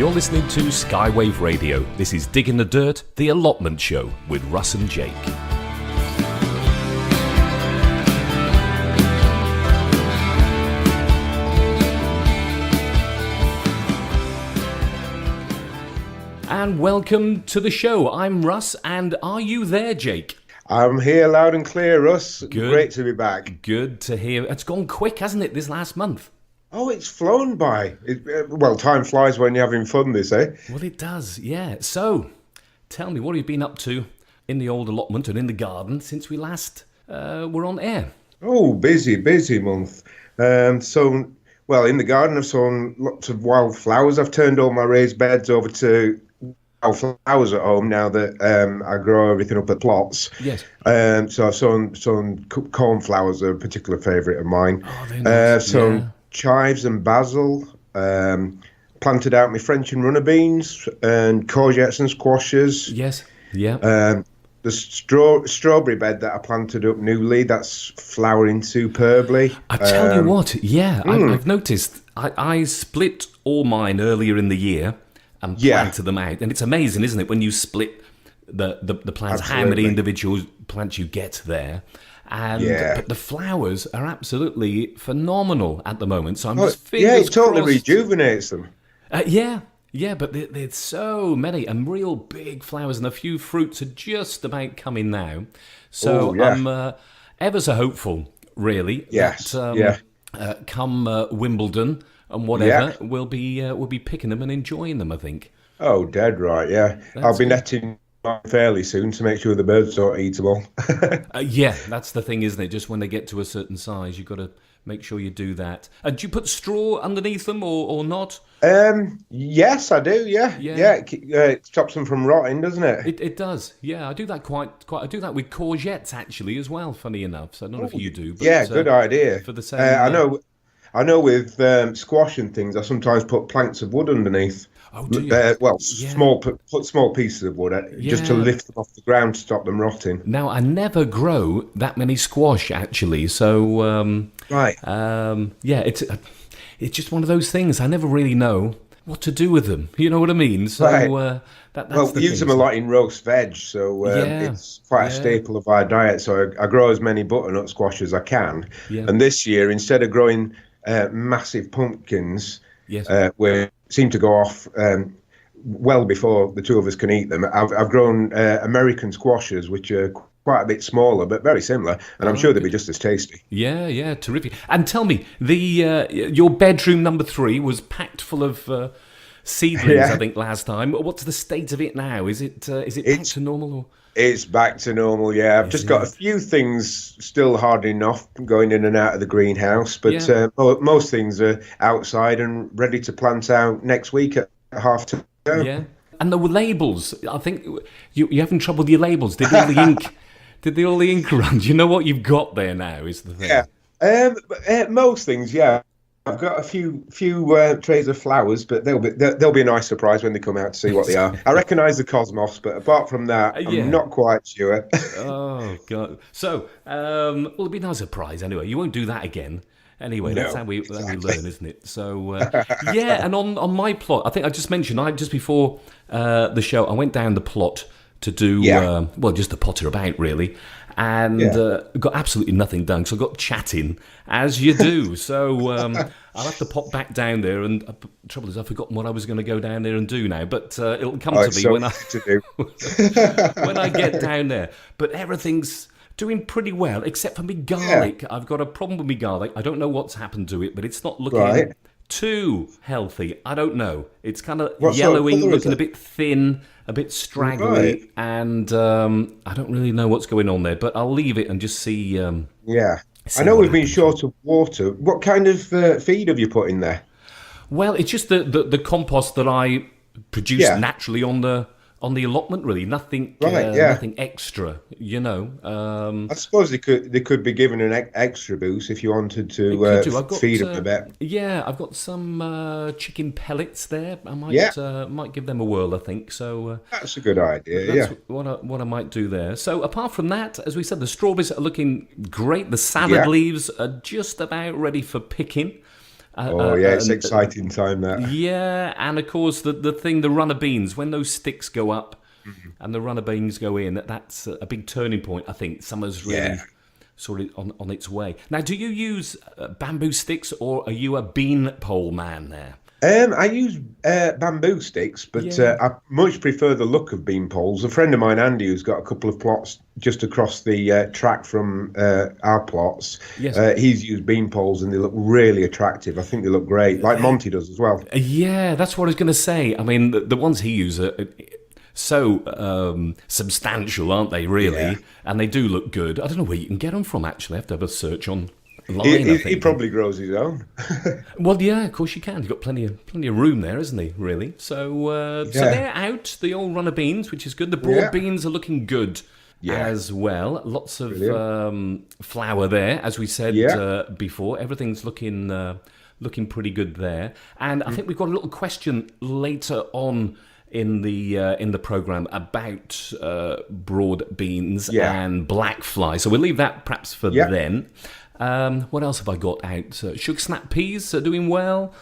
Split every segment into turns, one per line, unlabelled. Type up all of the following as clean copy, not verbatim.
You're listening to Skywave Radio. This is Digging the Dirt, the Allotment Show with Russ and Jake. And welcome to the show. I'm Russ, and are you there, Jake?
I'm here loud and clear, Russ.
Good.
Great to be back.
Good to hear. It's gone quick, hasn't it, this last month?
Oh, it's flown by. Well, time flies when you're having fun, they say.
Well, it does, yeah. So, tell me, what have you been up to in the old allotment and in the garden since we last were on air?
Oh, busy month. In the garden I've sown lots of wild flowers. I've turned all my raised beds over to wild flowers at home now that I grow everything up at plots.
Yes.
So I've sown cornflowers, are a particular favourite of mine.
Oh, they're nice.
Chives and basil, planted out my French and runner beans and courgettes and squashes.
Yes, yeah.
The strawberry bed that I planted up newly, that's flowering superbly.
I tell you what, yeah, I've noticed. I split all mine earlier in the year and planted them out. And it's amazing, isn't it, when you split the plants,
Absolutely.
how many individual plants you get there. But the flowers are absolutely phenomenal at the moment. So I'm just fingers
it totally
crossed.
rejuvenates them.
Yeah, but there's so many and real big flowers, and a few fruits are just about coming now. So I'm ever so hopeful, really.
Yes.
Come Wimbledon and whatever, we'll be picking them and enjoying them, I think.
Oh, dead right. Yeah, I'll be netting fairly soon to make sure the birds don't eat them all.
Yeah, that's the thing, isn't it? Just when they get to a certain size, you've got to make sure you do that. Do you put straw underneath them or not?
Yes, I do. Yeah. It stops them from rotting, doesn't it?
It does. Yeah, I do that quite. I do that with courgettes actually as well. Funny enough, so I don't know if you do. But,
good idea.
For the same.
I know. With squash and things, I sometimes put planks of wood underneath.
Oh, do you?
Put small pieces of wood just to lift them off the ground to stop them rotting.
Now, I never grow that many squash, actually, so...
Right.
It's just one of those things. I never really know what to do with them. You know what I mean? So
right.
That's
we use them a lot in roast veg, so it's quite a staple of our diet. So I grow as many butternut squash as I can. Yeah. And this year, instead of growing massive pumpkins, we seem to go off well before the two of us can eat them. I've grown American squashes, which are quite a bit smaller, but very similar, and I'm sure they'll be just as tasty.
Yeah, terrific. And tell me, your bedroom number 3 was packed full of seedlings, I think, last time. What's the state of it now? Is it back to normal? Or?
It's back to normal, yeah. I've just got a few things still hardening off, going in and out of the greenhouse, but most things are outside and ready to plant out next week at half term.
Yeah, and the labels, I think you're having trouble with your labels. Did all the ink... Did all the ink run? Do you know what you've got there now? Is the thing?
Yeah, most things. Yeah, I've got a few trays of flowers, but they'll be a nice surprise when they come out to see what they are. I recognise the cosmos, but apart from that, I'm not quite sure.
Oh God! So, it'll be a nice surprise anyway. You won't do that again. Anyway, that's how we learn, isn't it? So, and on my plot, I think I just mentioned, just before the show, I went down the plot to do, just to potter about, really, and got absolutely nothing done, so I got chatting, as you do. So I'll have to pop back down there, and the trouble is I've forgotten what I was going to go down there and do now, but it'll come to me when I get down there. But everything's doing pretty well, except for my garlic. I've got a problem with my garlic. I don't know what's happened to it, but it's not looking too healthy. I don't know. It's kind of yellowing, looking a bit thin, a bit straggly, and I don't really know what's going on there, but I'll leave it and just see.
I know we've been short of water. What kind of feed have you put in there?
Well, it's just the compost that I produce naturally on the allotment, really. Nothing extra, you know.
I suppose they could be given an extra boost if you wanted to feed them a bit.
Yeah, I've got some chicken pellets there. I might give them a whirl, I think. So
that's a good idea.
That's what I might do there. So apart from that, as we said, the strawberries are looking great. The salad leaves are just about ready for picking.
It's exciting time that.
Yeah, and of course the runner beans, when those sticks go up and the runner beans go in, that's a big turning point. I think summer's really sort of on its way. Now, do you use bamboo sticks, or are you a bean pole man there?
I use bamboo sticks, but I much prefer the look of bean poles. A friend of mine, Andy, who's got a couple of plots just across the track from our plots, he's used bean poles, and they look really attractive. I think they look great, like Monty does as well.
Yeah, that's what I was going to say. I mean, the ones he uses are so substantial, aren't they, really? Yeah. And they do look good. I don't know where you can get them from, actually. I have to have a search on.
He probably grows his own.
Well, yeah, of course you can. You've got plenty of room there, isn't he? Really. So they're out. The old runner beans, which is good. The broad beans are looking good as well. Lots of flour there, as we said before. Everything's looking pretty good there. And I think we've got a little question later on in the program about broad beans and black fly. So we'll leave that perhaps for then. What else have I got out? Sugar snap peas are doing well.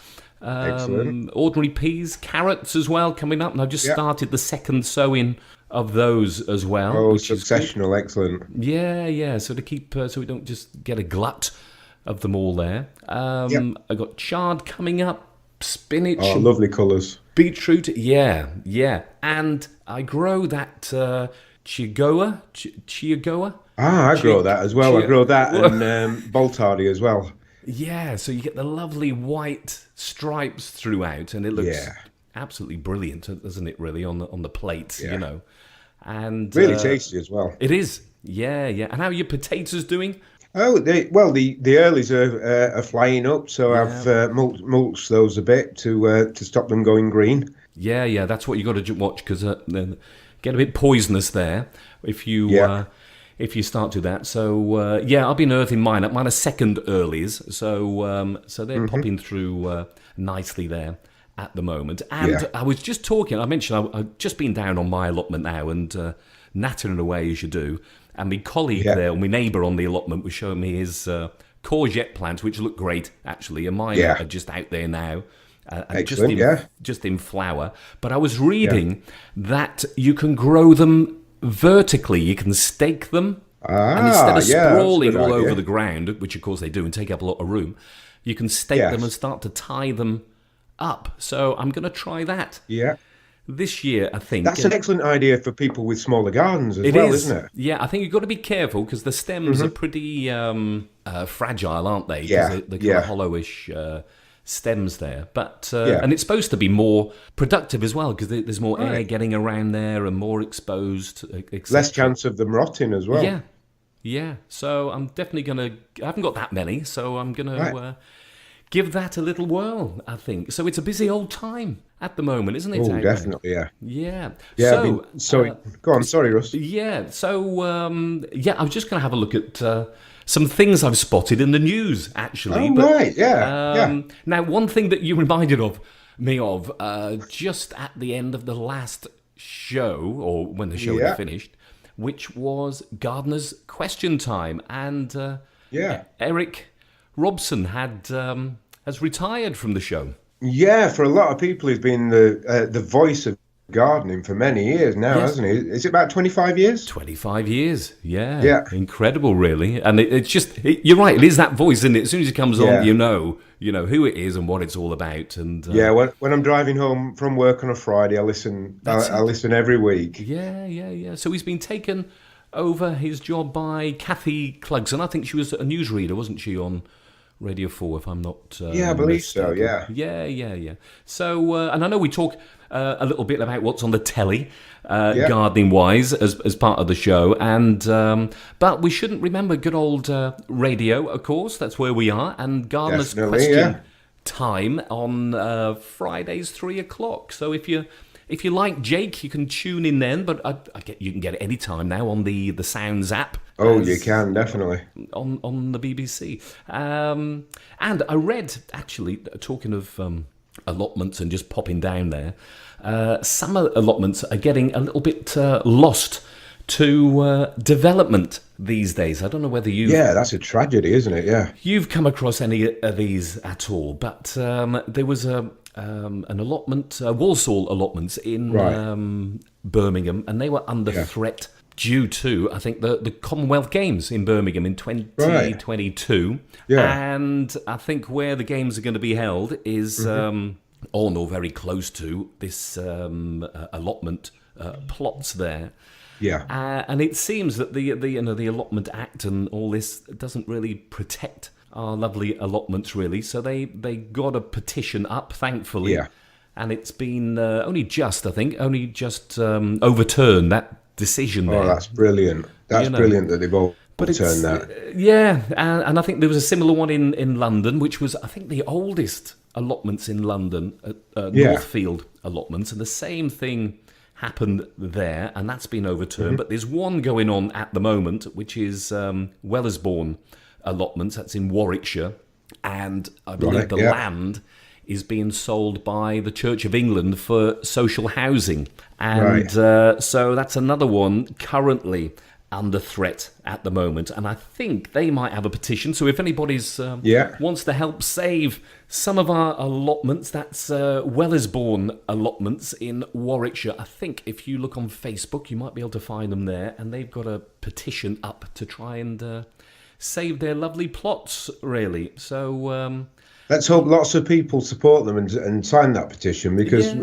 Ordinary peas, carrots as well coming up. And I've just started the second sowing of those as well.
Oh, successional, excellent.
Yeah. So to keep, so we don't just get a glut of them all there. I've got chard coming up, spinach.
Oh, lovely colours.
Beetroot, yeah. And I grow that Chiagoa.
I grow that as well. I grow that and Boltardi as well.
Yeah, so you get the lovely white stripes throughout, and it looks absolutely brilliant, doesn't it? Really on the plate, you know, and
really tasty as well.
It is, yeah. And how are your potatoes doing?
Oh, the earlies are flying up, so I've mulched those a bit to stop them going green. Yeah,
that's what you got to watch, because they get a bit poisonous there if you start to that. So I've been earthing mine. Mine are second earlies, so they're popping through nicely there at the moment. And I was just talking. I mentioned I've just been down on my allotment now and nattering away as you do. And my colleague there, my neighbour on the allotment, was showing me his courgette plants, which look great, actually. And mine are just out there now, just in flower. But I was reading that you can grow them vertically. You can stake them. And instead of sprawling all over the ground, which of course they do and take up a lot of room, you can stake them and start to tie them up. So I'm going to try that. Yeah. This year, I think.
That's an excellent idea for people with smaller gardens as well, isn't it?
Yeah, I think you've got to be careful because the stems are pretty fragile, aren't they? They're kind of hollowish stems there. But and it's supposed to be more productive as well because there's more air getting around there and more exposed.
Less chance of them rotting as well.
Yeah. So I'm definitely going to... I haven't got that many, so I'm going to... give that a little whirl, I think. So it's a busy old time at the moment, isn't it?
Oh, definitely,
Yeah.
So, go on, sorry, Russ.
Yeah, so, I was just going to have a look at some things I've spotted in the news, actually.
Oh,
Now, one thing that you reminded me of, just at the end of the last show, or when the show had finished, which was Gardener's Question Time. And Eric Robson has retired from the show.
Yeah, for a lot of people, he's been the voice of gardening for many years now, hasn't he? Is it about 25 years?
25 years, yeah. Incredible, really. And it's just, you're right, it is that voice, isn't it? As soon as it comes on, you know who it is and what it's all about. And
when I'm driving home from work on a Friday, I listen. I listen every week.
Yeah. So he's been taken over his job by Kathy Clugson. I think she was a newsreader, wasn't she, on Radio 4, if I'm not
I believe
mistaken.
So,
Yeah. So, and I know we talk a little bit about what's on the telly, gardening-wise, as part of the show, and but we shouldn't remember good old radio, of course, that's where we are, and Gardener's Question Time on Fridays, 3 o'clock. So if you like Jake, you can tune in then, but you can get it any time now on the Sounds app.
Oh, you can, definitely.
On the BBC. And I read, actually, talking of allotments and just popping down there, some allotments are getting a little bit lost to development these days. I don't know whether you...
Yeah, that's a tragedy, isn't it? Yeah.
You've come across any of these at all, but there was an allotment, Walsall allotments in Birmingham, and they were under threat due to, I think, the Commonwealth Games in Birmingham in 2022. Right.
Yeah.
And I think where the games are going to be held is on or very close to this allotment plots there.
Yeah.
And it seems that the Allotment Act and all this doesn't really protect our lovely allotments, really. So they got a petition up, thankfully.
Yeah.
And it's been only just overturned, that decision there.
Oh, that's brilliant. That's brilliant that they've overturned that.
Yeah, and I think there was a similar one in London, which was, I think, the oldest allotments in London, Northfield allotments, and the same thing happened there, and that's been overturned. But there's one going on at the moment, which is Wellersbourne allotments. That's in Warwickshire, and I believe the land is being sold by the Church of England for social housing. And so that's another one currently under threat at the moment. And I think they might have a petition. So if anybody's wants to help save some of our allotments, that's Wellersbourne allotments in Warwickshire. I think if you look on Facebook, you might be able to find them there. And they've got a petition up to try and save their lovely plots, really. So...
let's hope lots of people support them and sign that petition, because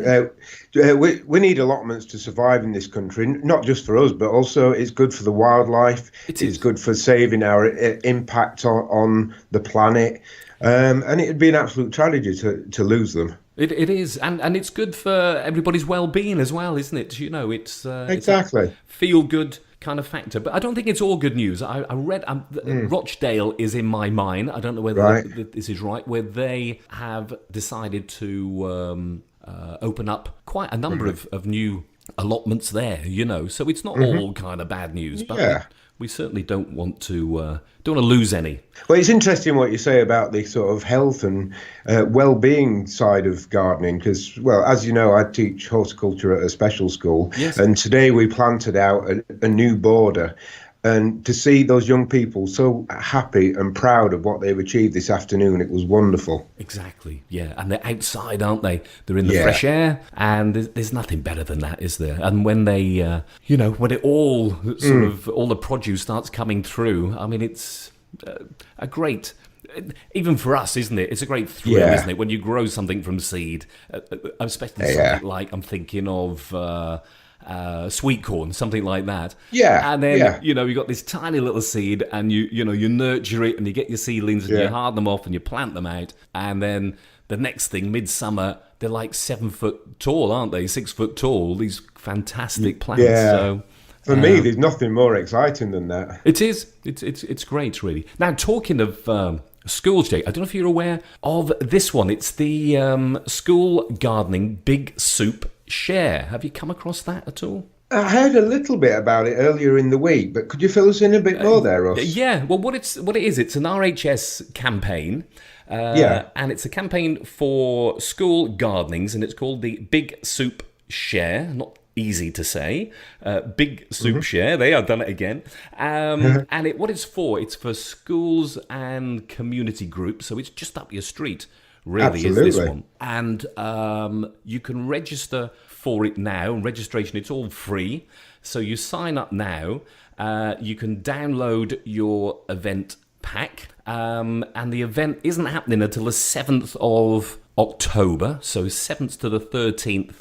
we need allotments to survive in this country, not just for us, but also it's good for the wildlife. It's good for saving our impact on the planet. And it'd be an absolute tragedy to lose them. It
is. And it's good for everybody's well-being as well, isn't it? You know, it's
exactly
it's a feel-good kind of factor. But I don't think it's all good news. I read Rochdale is in my mind. I don't know whether this is right, where they have decided to open up quite a number of new allotments there, you know. So it's not all kind of bad news, but we certainly don't want to lose any.
Well, it's interesting what you say about the sort of health and well-being side of gardening, because, well, as you know, I teach horticulture at a special school, and today we planted out a new border. And to see those young people so happy and proud of what they've achieved this afternoon, it was wonderful.
Exactly, yeah. And they're outside, aren't they? They're in the fresh air, and there's nothing better than that, is there? And when they, when it all sort of, all the produce starts coming through, I mean, it's a great... Even for us, isn't it? It's a great thrill, isn't it? When you grow something from seed, especially something like, I'm thinking of... sweet corn, something like that.
Yeah.
And then, you got this tiny little seed, and you nurture it, and you get your seedlings, and you hard them off, and you plant them out. And then the next thing, midsummer, they're like 7 foot tall, aren't they? 6 foot tall, these fantastic plants.
Yeah.
So,
for me, there's nothing more exciting than that.
It is. It's great, really. Now, talking of schools, Jake, I don't know if you're aware of this one. It's the School Gardening Big Soup Share. Have you come across that at all?
I heard a little bit about it earlier in the week, but could you fill us in a bit more there, Russ?
Yeah, well, what it is, it's an RHS campaign, and it's a campaign for school gardenings, and it's called the Big Soup Share. Not easy to say. Big Soup Share. They have done it again. And what it's for schools and community groups, so it's just up your street. Really. Absolutely. Is this one. And you can register for it now. Registration, it's all free. So you sign up now. You can download your event pack. And the event isn't happening until the 7th of October. So 7th to the 13th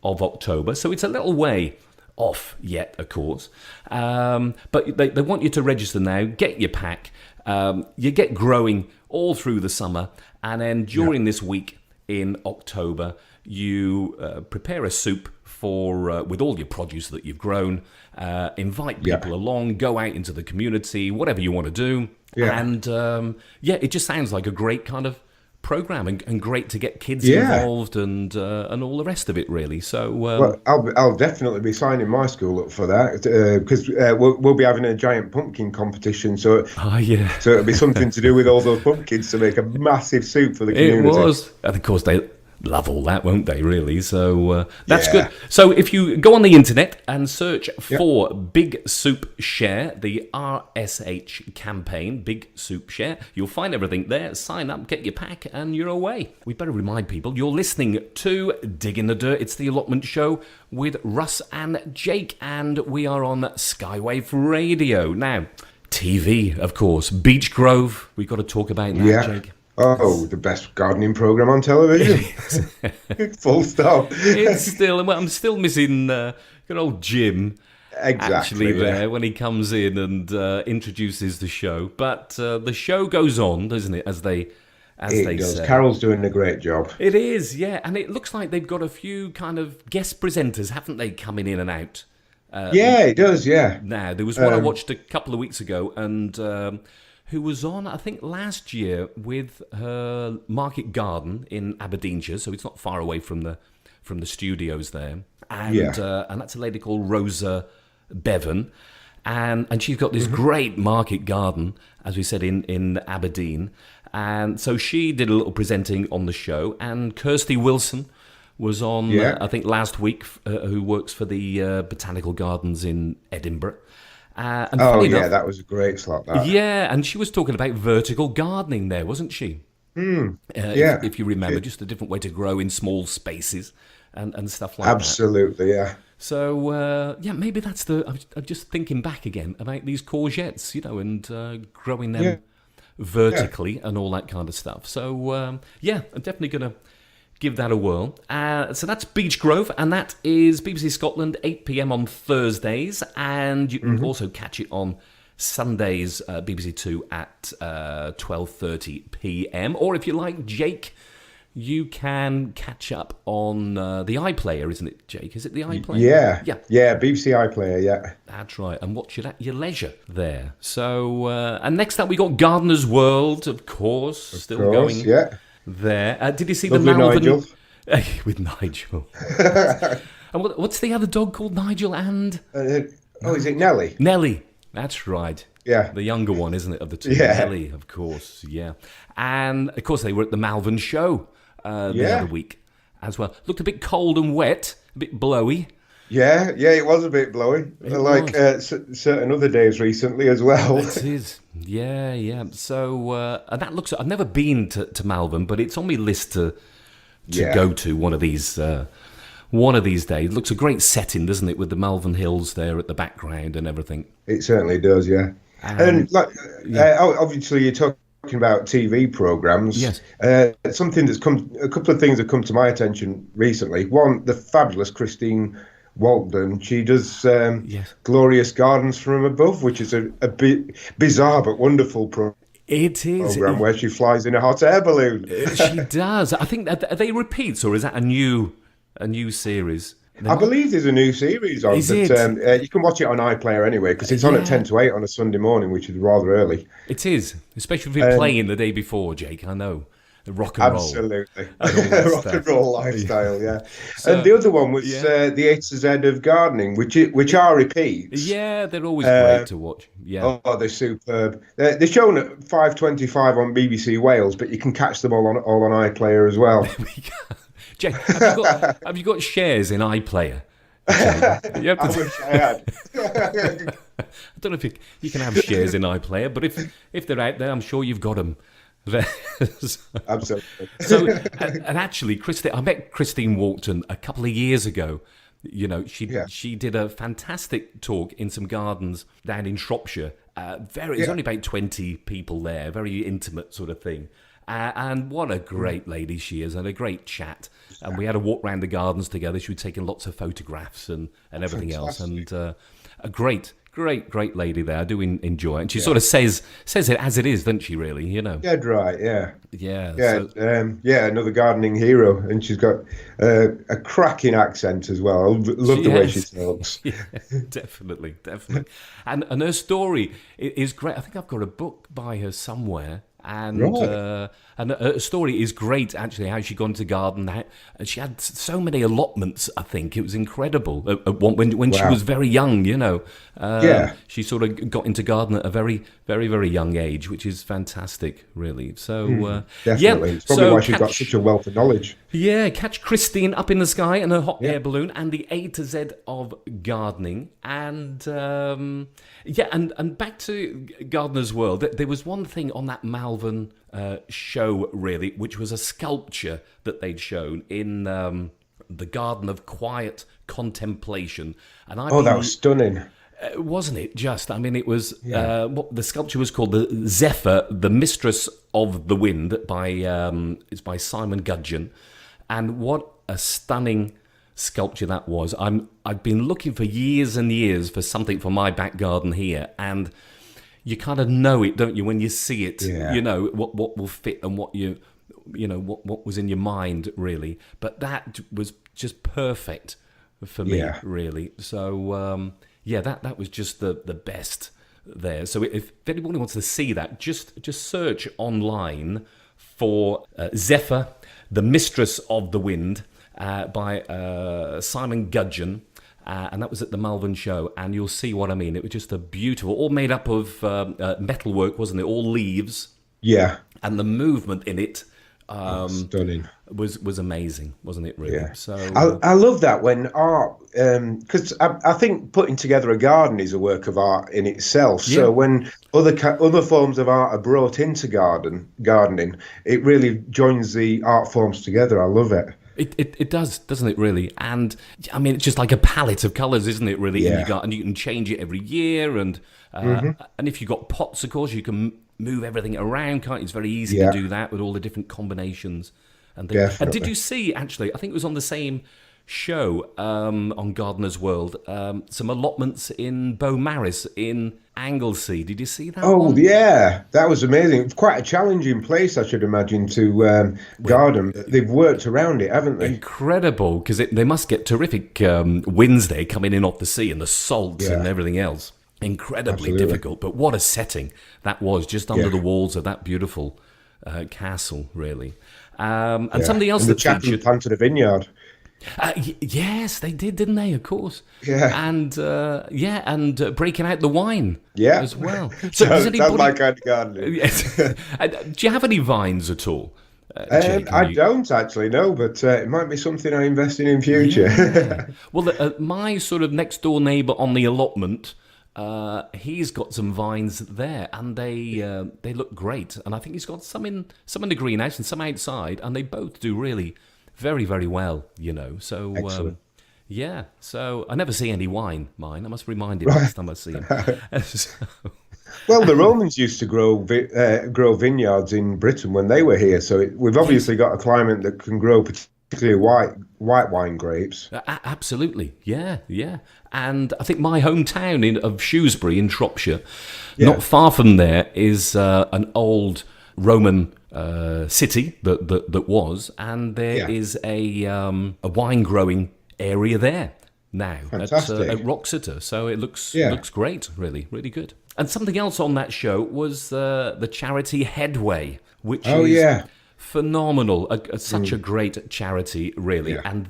of October. So it's a little way off yet, of course. But they want you to register now. Get your pack. You get growing all through the summer. And then during this week in October, you prepare a soup for with all your produce that you've grown. Invite people along, go out into the community, whatever you want to do. Yeah. And it just sounds like a great kind of program, and great to get kids involved and all the rest of it, really. So
well, I'll definitely be signing my school up for that, because we'll be having a giant pumpkin competition. So so it'll be something to do with all those pumpkins to make a massive soup for the community.
It was, and of course love all that, won't they, really? So that's good. So if you go on the internet and search for Big Soup Share, the RSH campaign, Big Soup Share, you'll find everything there. Sign up, get your pack, and you're away. We better remind people you're listening to Dig in the Dirt. It's the Allotment Show with Russ and Jake, and we are on Skywave Radio. Now, TV, of course. Beech Grove, we've got to talk about that, Jake.
Oh, the best gardening program on television. Full stop.
It's still, well, I'm still missing good old Jim. Actually, there when he comes in and introduces the show. But the show goes on, doesn't it? As they say.
Carol's doing a great job.
It is, yeah, and it looks like they've got a few kind of guest presenters, haven't they, coming in and out?
It does, yeah.
Now there was one I watched a couple of weeks ago, and. Who was on, I think, last year with her market garden in Aberdeenshire, so it's not far away from the studios there. And that's a lady called Rosa Bevan, and she's got this great market garden, as we said, in Aberdeen. And so she did a little presenting on the show, and Kirsty Wilson was on, I think, last week, who works for the Botanical Gardens in Edinburgh.
That was a great slot, that.
Yeah, and she was talking about vertical gardening there, wasn't she? If you remember, just a different way to grow in small spaces and stuff like that.
Absolutely, yeah.
So, maybe that's I'm just thinking back again about these courgettes, and growing them vertically and all that kind of stuff. So, I'm definitely going to give that a whirl. So that's Beech Grove, and that is BBC Scotland, 8 p.m. on Thursdays, and you can also catch it on Sundays, BBC Two at 12:30 p.m. Or if you like, Jake, you can catch up on the iPlayer, isn't it, Jake? Is it the iPlayer?
Yeah, BBC iPlayer, yeah.
That's right, and watch it at your leisure there. So, and next up we got Gardener's World, of course, going.
Yeah.
There. Did you see
Lovely
the Malvern?
Nigel.
With Nigel. And what's the other dog called, Nigel and?
Is it Nellie?
Nellie. That's right.
Yeah.
The younger one, isn't it, of the two?
Yeah.
Nellie, of course. Yeah. And of course they were at the Malvern Show the other week as well. Looked a bit cold and wet, a bit blowy.
Yeah, it was a bit blowy. Certain other days recently as well.
It is. Yeah. So, and that looks. I've never been to Malvern, but it's on my list to go to one of these days. It looks a great setting, doesn't it, with the Malvern Hills there at the background and everything.
It certainly does, yeah. And obviously, you're talking about TV programs.
Yes.
Something that's a couple of things have come to my attention recently. One, the fabulous Christine Walton, she does Glorious Gardens from Above, which is a bit bizarre but wonderful program where she flies in a hot air balloon.
She does. I think are they repeats, or is that a new series?
I believe there's a new series on. You can watch it on iPlayer anyway, because it's on at 10 to 8 on a Sunday morning, which is rather early.
It is, especially if you're playing the day before, Jake. I know. Rock and roll.
Absolutely. Rock and roll lifestyle, yeah. So, and the other one was the A to Z of gardening, which are repeats.
Yeah, they're always great to watch. Yeah.
Oh, they're superb. They're shown at 5:25 on BBC Wales, but you can catch them all on iPlayer as well.
Jake, have you got shares in iPlayer? I
wish I had.
I don't know if you can have shares in iPlayer, but if they're out there, I'm sure you've got them.
Absolutely.
So, and actually, I met Christine Walton a couple of years ago. She did a fantastic talk in some gardens down in Shropshire. There's only about 20 people there, very intimate sort of thing. And what a great lady she is, and a great chat. And we had a walk around the gardens together. She was taking lots of photographs and everything else. And a great lady there. I do enjoy it. And she sort of says it as it is, doesn't she, really?
Dead right, yeah.
Yeah.
Another gardening hero. And she's got a cracking accent as well. I love the way she talks.
Yeah, definitely. And her story is great. I think I've got a book by her somewhere. And
Right.
and her story is great, actually, how she got into garden. And she had so many allotments, I think. It was incredible. When she
Wow.
was very young,
Yeah.
she sort of got into garden at a very, very, very young age, which is fantastic, really. So,
Definitely.
yeah.
It's probably
So
why she's got such a wealth of knowledge.
yeah, catch Christine up in the sky and her hot
Yeah.
air balloon and the A to Z of gardening. And and back to Gardener's World. There was one thing on that Malvern show, really, which was a sculpture that they'd shown in the Garden of Quiet Contemplation. And
That was stunning.
wasn't it just? I mean, it was what the sculpture was called, the Zephyr, the Mistress of the Wind, it's by Simon Gudgeon, and what a stunning sculpture that was. I've been looking for years and years for something for my back garden here, and you kind of know it, don't you, when you see it?
Yeah.
You know what will fit and what what was in your mind, really. But that was just perfect for me, really. So. That was just the best there. So if anybody wants to see that, just search online for Zephyr, the Mistress of the Wind, by Simon Gudgeon, and that was at the Malvern show, and you'll see what I mean. It was just a beautiful, all made up of metalwork, wasn't it? All leaves.
Yeah.
And the movement in it
Stunning.
was amazing, wasn't it? Really.
Yeah.
So
I love that when art, because I think putting together a garden is a work of art in itself. So when other forms of art are brought into gardening, it really joins the art forms together. I love it.
It does, doesn't it, really? And, I mean, it's just like a palette of colours, isn't it, really?
Yeah.
In your garden. You can change it every year. And if you've got pots, of course, you can move everything around, can't you? It's very easy to do that with all the different combinations and things.
Definitely.
And did you see, actually, I think it was on the same show on Gardener's World, some allotments in Beaumaris in Anglesey. Did you see that one?
Yeah, that was amazing. It's quite a challenging place, I should imagine, to garden. They've worked around it, haven't they?
Incredible, because they must get terrific winds there coming in off the sea and the salt and everything else. Incredibly difficult, but what a setting that was, just under the walls of that beautiful castle, really. And something else
and
that
the chaplain
featured...
planted a vineyard.
Yes, they did, didn't they? Of course.
Yeah.
And breaking out the wine as well.
So that's my kind of gardening.
Yes. Do you have any vines at all? Jake,
I don't actually know, but it might be something I invest in future.
Yeah. Well, my sort of next door neighbour on the allotment, he's got some vines there, and they look great. And I think he's got some in the greenhouse and some outside, and they both do really very, very well. So
Excellent.
So I never see any wine. Mine. I must remind him next time I see him.
Well, the Romans used to grow vineyards in Britain when they were here, so we've obviously got a climate that can grow particularly white wine grapes.
Absolutely, yeah. And I think my hometown of Shrewsbury in Shropshire, not far from there, is an old Roman city that was, and there is a wine growing area there now at Roxeter. So it looks great, really, really good. And something else on that show was the charity Headway, which is phenomenal. Such a great charity, really. And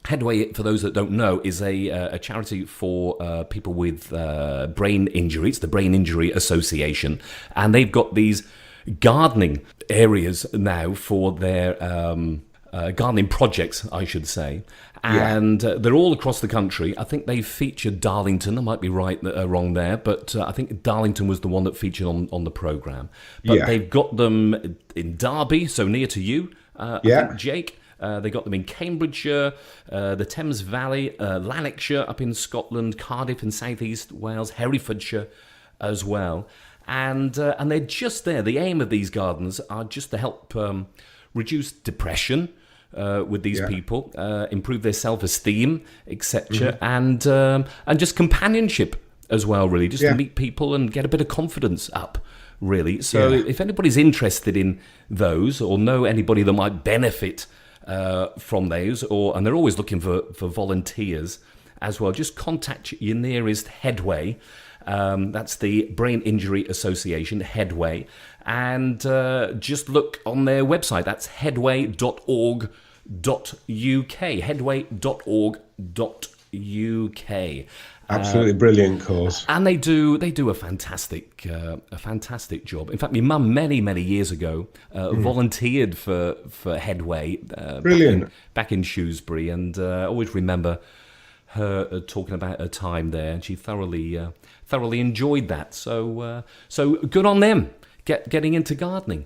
Headway, for those that don't know, is a charity for people with brain injury. It's the Brain Injury Association. And they've got these gardening areas now for their gardening projects, I should say. And they're all across the country. I think they've featured Darlington. I might be wrong there, but I think Darlington was the one that featured on the programme. But they've got them in Derby, so near to you, I think, Jake. They got them in Cambridgeshire, the Thames Valley, Lanarkshire up in Scotland, Cardiff in South East Wales, Herefordshire as well. And they're just there. The aim of these gardens are just to help reduce depression with these people, improve their self-esteem, etc., and just companionship as well, really, just to meet people and get a bit of confidence up, really. So if anybody's interested in those or know anybody that might benefit from those, and they're always looking for volunteers as well, just contact your nearest Headway. That's the Brain Injury Association, Headway. And just look on their website. That's headway.org.uk. Headway.org.uk.
Absolutely brilliant cause.
And they do a fantastic job. In fact, my mum many years ago volunteered for Headway back in Shrewsbury, and I always remember her talking about her time there, and she thoroughly enjoyed that. So good on them getting into gardening.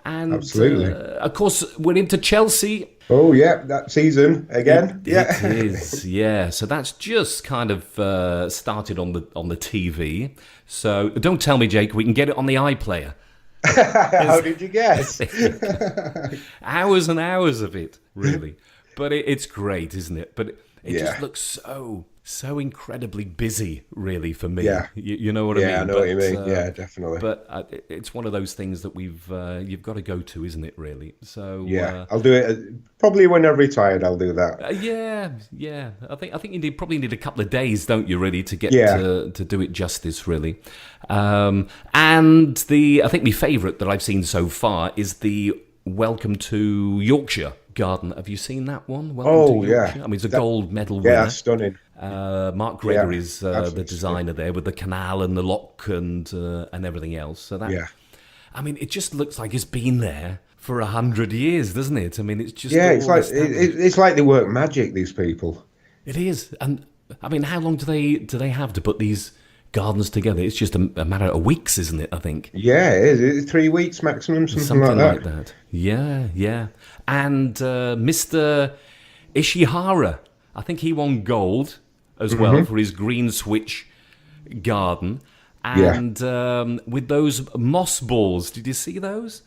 And
absolutely.
Of course, we're into Chelsea.
Oh yeah, that season again.
It is, yeah. So that's just kind of started on the TV. So don't tell me, Jake, we can get it on the iPlayer.
How did you guess?
Hours and hours of it, really. But it's great, isn't it? But it just looks so incredibly busy, really, for me.
Yeah.
You know what I mean?
Yeah, I know what you mean. Yeah, definitely.
But it's one of those things that you've got to go to, isn't it, really? So
I'll do it. Probably when I'm retired, I'll do that.
Yeah. I think you probably need a couple of days, don't you, really, to get to do it justice, really. And I think my favourite that I've seen so far is the Welcome to Yorkshire garden. Have you seen that one? Welcome to Yorkshire? I mean, it's a gold medal winner.
Yeah, stunning.
Mark Gregory's the designer there, with the canal and the lock and everything else. So that, I mean, it just looks like it's been there for 100 years, doesn't it? I mean, it's just
it's like they work magic. These people.
It is, and I mean, how long do they have to put these gardens together? It's just a matter of weeks, isn't it? I think.
Yeah, it is. 3 weeks maximum, something like that.
Yeah. And Mr. Ishihara, I think he won gold as well for his green switch garden. And with those moss balls, did you see those?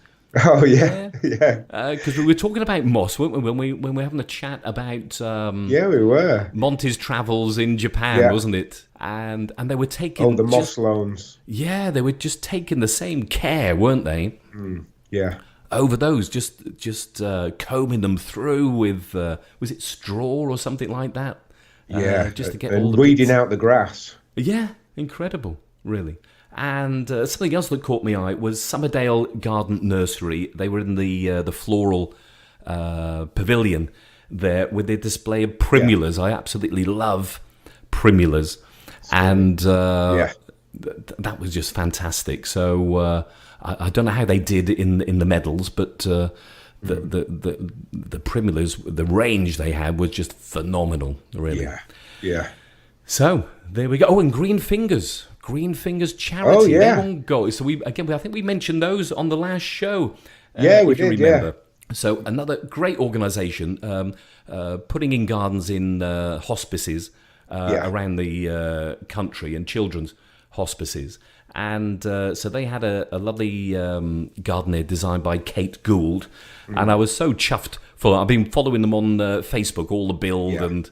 Oh yeah.
Because we were talking about moss, weren't we? When we were having a chat about
we were
Monty's travels in Japan, wasn't it? And they were taking
the moss loans.
Yeah, they were just taking the same care, weren't they?
Yeah.
Over those, just combing them through with was it straw or something like that? Just to get all the
weeding
bits
out the grass.
Yeah, incredible, really. And something else that caught my eye was Summerdale Garden Nursery. They were in the floral pavilion there with their display of primulas. I absolutely love primulas, and that was just fantastic. So I don't know how they did in the medals, but the primulas, the range they had was just phenomenal, really.
Yeah.
So there we go. Oh, and Greenfingers Charity.
Oh, yeah.
They won't go. So I think we mentioned those on the last show.
We did. Remember.
So another great organisation putting in gardens in hospices around the country, and children's hospices. And so they had a lovely garden there designed by Kate Gould, and I was so chuffed for that. I've been following them on Facebook, all the build and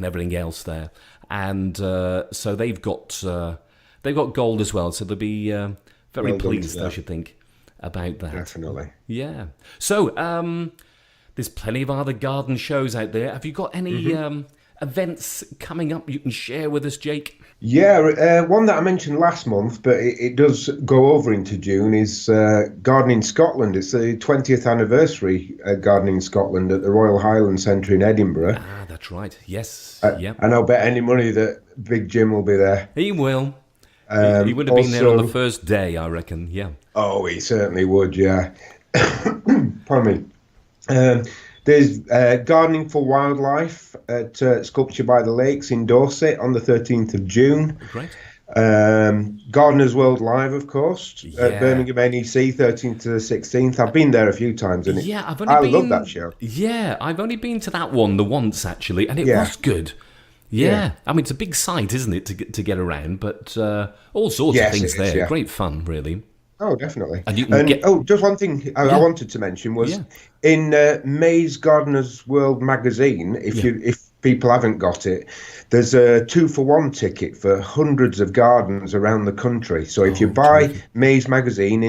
everything else there, and so they've got gold as well. So they'll be very pleased, I should think, about that.
Definitely.
Yeah. So there's plenty of other garden shows out there. Have you got any events coming up you can share with us, Jake?
Yeah, one that I mentioned last month, but it does go over into June, is Gardening Scotland. It's the 20th anniversary Gardening Scotland at the Royal Highland Centre in Edinburgh.
Ah, that's right. Yes.
And I'll bet any money that Big Jim will be there.
He will. He would have been there on the first day, I reckon. Yeah.
Oh, he certainly would, yeah. Pardon me. There's Gardening for Wildlife at Sculpture by the Lakes in Dorset on the 13th of June.
Great.
Gardeners World Live, of course, at Birmingham NEC, 13th to the 16th. I've been there a few times, and I love that show.
Yeah, I've only been to that one once, actually, and it was good. Yeah. I mean, it's a big site, isn't it, to get around, but all sorts of things there. Yeah. Great fun, really.
Oh, definitely. And just one thing I wanted to mention was in May's Gardener's World magazine, if people haven't got it, there's a 2-for-1 ticket for hundreds of gardens around the country. So if you buy May's magazine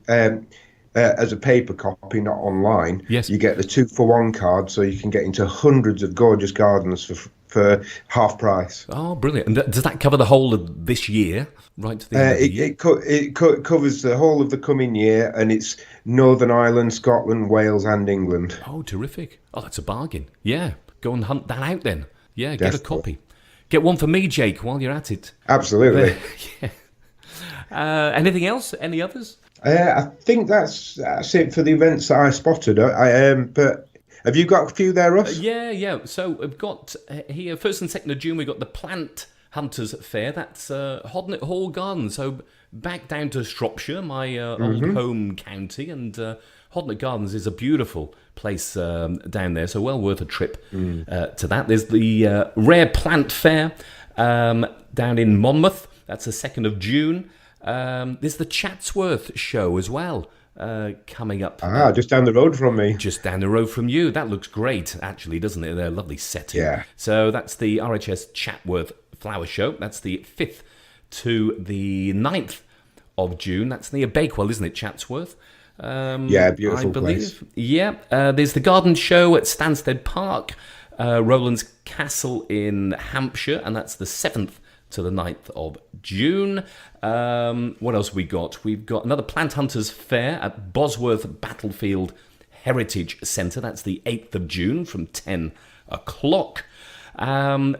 as a paper copy, not online, you get the 2-for-1 card, so you can get into hundreds of gorgeous gardens for half price.
Oh, brilliant! And does that cover the whole of this year, right to the end of the year?
It covers the whole of the coming year, and it's Northern Ireland, Scotland, Wales, and England.
Oh, terrific! Oh, that's a bargain. Yeah, go and hunt that out then. Yeah,
Definitely.
Get a copy. Get one for me, Jake, while you're at it.
Absolutely.
Yeah. Anything else? Any others?
I think that's it for the events that I spotted. But have you got a few there, Russ?
Yeah. So we've got here 1st and 2nd of June. We've got the Plant Hunters Fair. That's Hodnet Hall Garden. So back down to Shropshire, my old home county, and Hodnet Gardens is a beautiful place down there. So well worth a trip to that. There's the Rare Plant Fair down in Monmouth. That's the 2nd of June. There's the Chatsworth Show as well coming up.
Just down the road from me.
Just down the road from you. That looks great, actually, doesn't it? They're a lovely setting.
Yeah.
So that's the RHS Chatsworth Flower Show. That's the 5th to the 9th of June. That's near Bakewell, isn't it, Chatsworth?
Beautiful place.
Yeah. There's the Garden Show at Stansted Park, Rowlands Castle in Hampshire, and that's the 7th to the 9th of June. What else have we got? We've got another Plant Hunters Fair at Bosworth Battlefield Heritage Centre. That's the 8th of June from 10 o'clock.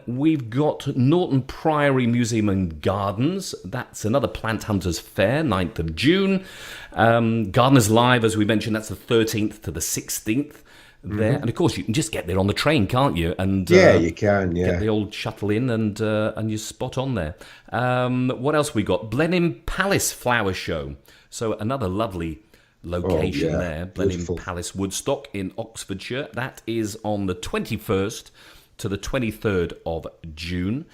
We've got Norton Priory Museum and Gardens. That's another Plant Hunters Fair, 9th of June. Gardeners Live, as we mentioned, that's the 13th to the 16th. There, and of course you can just get there on the train, can't you? And
you can.
Get the old shuttle in, and you're spot on there. What else we got? Blenheim Palace Flower Show. So another lovely location there. Blenheim Palace Woodstock in Oxfordshire. That is on the 21st to the 23rd of June.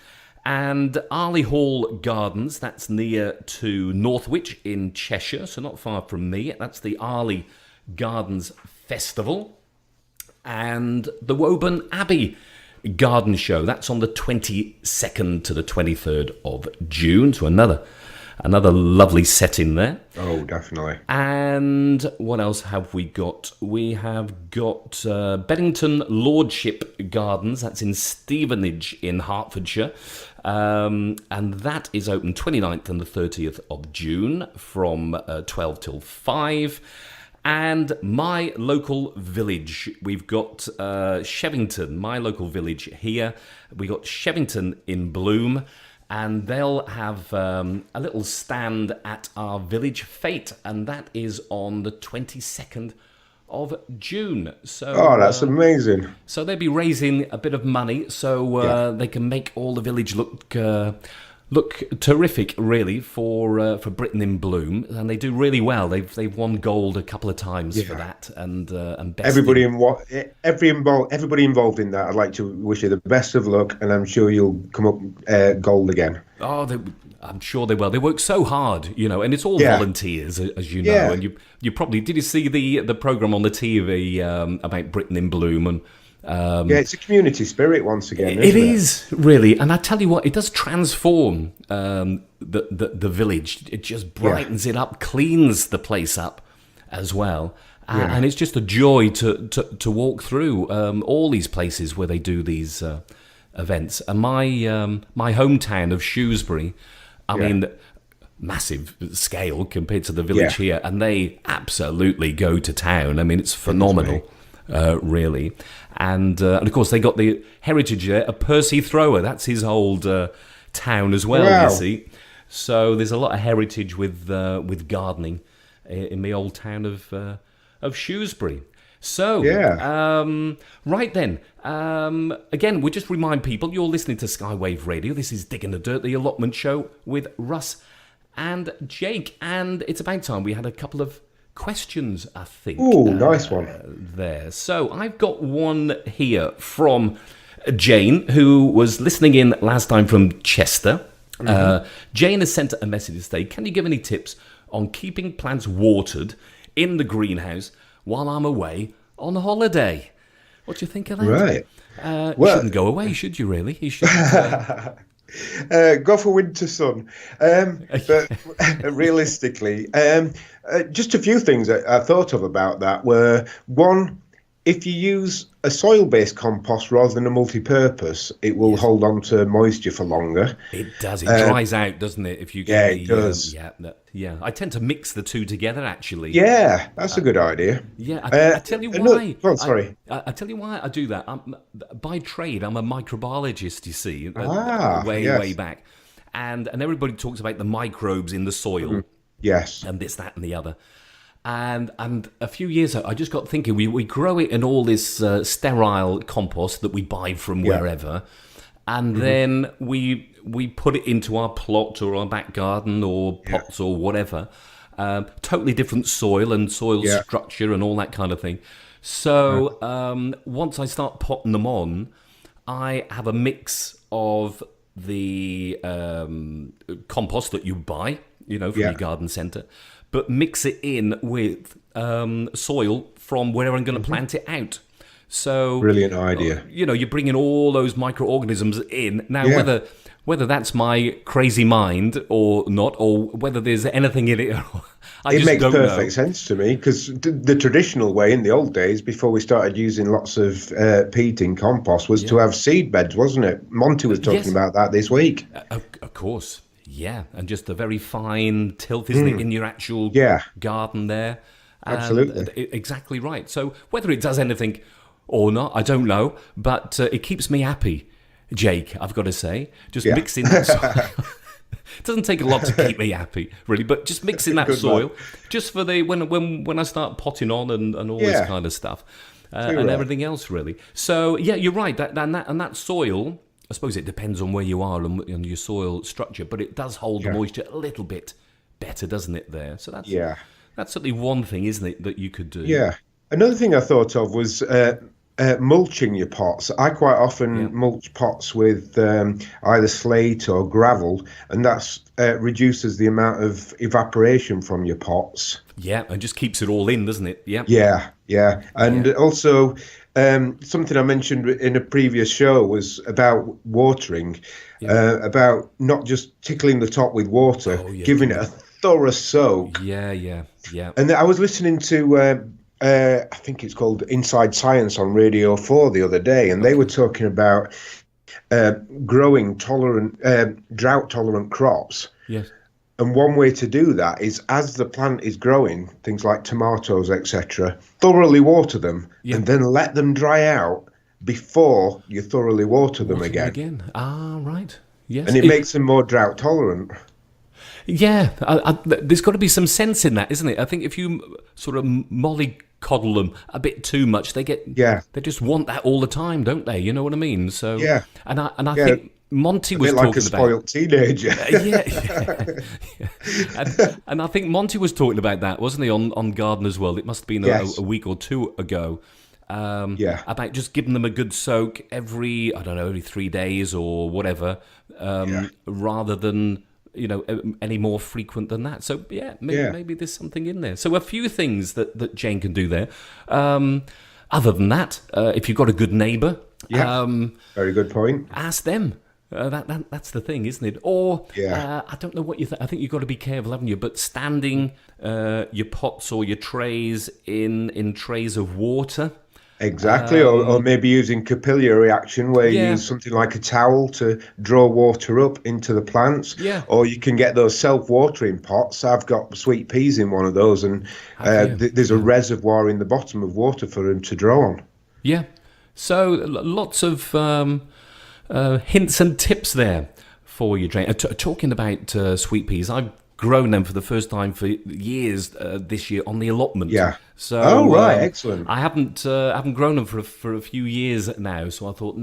And Arley Hall Gardens. That's near to Northwich in Cheshire, so not far from me. That's the Arley Gardens Festival. And the Woburn Abbey Garden Show. That's on the 22nd to the 23rd of June. So another lovely setting there.
Oh, definitely.
And what else have we got? We have got Beddington Lordship Gardens. That's in Stevenage in Hertfordshire. And that is open 29th and the 30th of June from 12 till 5. And My Local Village. We've got Shevington, My Local Village here. We got Shevington in Bloom, and they'll have a little stand at our village fete, and that is on the 22nd of June. So
that's amazing.
So they'll be raising a bit of money so they can make all the village look terrific, really, for Britain in Bloom, and they do really well. They've won gold a couple of times for that, and best.
Everybody involved in that, I'd like to wish you the best of luck, and I'm sure you'll come up gold again.
Oh, I'm sure they will. They work so hard, and it's all volunteers, as you know. And you probably did you see the program on the TV about Britain in Bloom and.
It's a community spirit once again.
It is really, and I tell you what, it does transform the village. It just brightens it up, cleans the place up as well, and it's just a joy to walk through all these places where they do these events. And my hometown of Shrewsbury, I mean, massive scale compared to the village here, and they absolutely go to town. I mean, it's phenomenal. Really, and of course they got the heritage there. A Percy Thrower, that's his old town as well. Wow. You see, so there's a lot of heritage with gardening in the old town of Shrewsbury. So right then, again, we just remind people you're listening to Skywave Radio. This is Digging the Dirt, the Allotment Show with Russ and Jake, and it's about time we had a couple of questions, I think.
Ooh, nice one.
There. So I've got one here from Jane, who was listening in last time from Chester. Jane has sent a message to say, can you give any tips on keeping plants watered in the greenhouse while I'm away on holiday? What do you think of that?
Right.
You shouldn't go away, should you, really? You shouldn't.
Go for winter sun. But realistically, just a few things I thought of about that were, one, if you use a soil-based compost rather than a multi-purpose, it will hold on to moisture for longer.
It does. It dries out, doesn't it? If you get
it does.
Yeah. I tend to mix the two together, actually.
Yeah, that's a good idea.
Yeah, I tell you why.
Sorry.
I tell you why I do that. By trade, I'm a microbiologist, you see, way back. And everybody talks about the microbes in the soil. Mm-hmm.
Yes.
And this, that, and the other. And a few years ago, I just got thinking, we grow it in all this sterile compost that we buy from wherever, and then we put it into our plot or our back garden or pots or whatever. Totally different soil and soil structure and all that kind of thing. So once I start potting them on, I have a mix of the compost that you buy, from your garden centre, but mix it in with soil from wherever I'm going to plant it out. So
brilliant idea.
You're bringing all those microorganisms in. Now, whether that's my crazy mind or not, or whether there's anything in it, it
makes perfect sense to me, because the traditional way in the old days, before we started using lots of peat in compost, was to have seed beds, wasn't it? Monty was talking about that this week.
Of course. Yeah, and just a very fine tilth, isn't it, in your actual garden there?
Absolutely.
Exactly right. So whether it does anything or not, I don't know, but it keeps me happy, Jake, I've got to say. Just mixing that soil. It doesn't take a lot to keep me happy, really, but just mixing that soil, just for the when I start potting on and all this kind of stuff, and everything else, really. So, you're right, that soil, I suppose it depends on where you are and your soil structure, but it does hold the moisture a little bit better, doesn't it, there? So that's certainly one thing, isn't it, that you could do.
Yeah. Another thing I thought of was mulching your pots. I quite often mulch pots with either slate or gravel, and that reduces the amount of evaporation from your pots.
Yeah, and just keeps it all in, doesn't it?
Yeah. And also, something I mentioned in a previous show was about watering, about not just tickling the top with water, giving it a thorough soak.
Yeah.
And I was listening to, I think it's called Inside Science on Radio 4 the other day, and they were talking about growing drought-tolerant crops.
Yes.
And one way to do that is, as the plant is growing, things like tomatoes, etc., thoroughly water them and then let them dry out before you thoroughly water them again.
Ah, right. Yes.
And it makes them more drought tolerant.
Yeah, there's got to be some sense in that, isn't it? I think if you sort of mollycoddle them a bit too much, they just want that all the time, don't they? You know what I mean? So and I think Monty was talking about,
like a spoiled teenager.
And I think Monty was talking about that, wasn't he, on Gardener's World? It must have been a week or two ago. About just giving them a good soak every 3 days or whatever, rather than any more frequent than that. So maybe there's something in there. So a few things that Jane can do there. Other than that, if you've got a good neighbour,
very good point.
Ask them. That's the thing, isn't it? Or I don't know what you think. I think you've got to be careful, haven't you? But standing your pots or your trays in trays of water.
Exactly, or maybe using capillary action, where you use something like a towel to draw water up into the plants. Yeah. Or you can get those self-watering pots. I've got sweet peas in one of those, and there's a reservoir in the bottom of water for them to draw on. Yeah.
So lots of hints and tips there for you, Jane. Talking about sweet peas, I've grown them for the first time for years this year on the allotment. Yeah. So excellent. I haven't grown them for a few years now, so I thought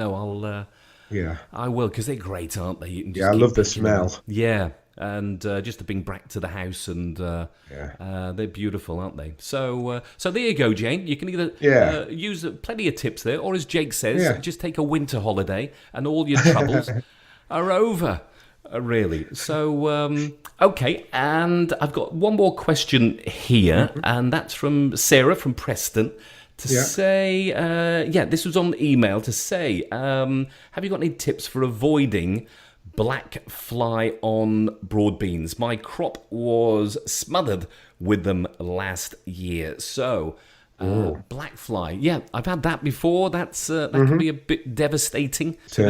I will, because they're great, aren't they? You can just
I love the smell.
Them. Yeah. And just to bring back to the house, and they're beautiful, aren't they? So there you go, Jane. You can either use plenty of tips there, or as Jake says, just take a winter holiday, and all your troubles are over. Really. So, okay, and I've got one more question here, and that's from Sarah from Preston to say, this was on email to say, have you got any tips for avoiding black fly on broad beans? My crop was smothered with them last year. So, Black fly. Yeah, I've had that before. That can be a bit devastating to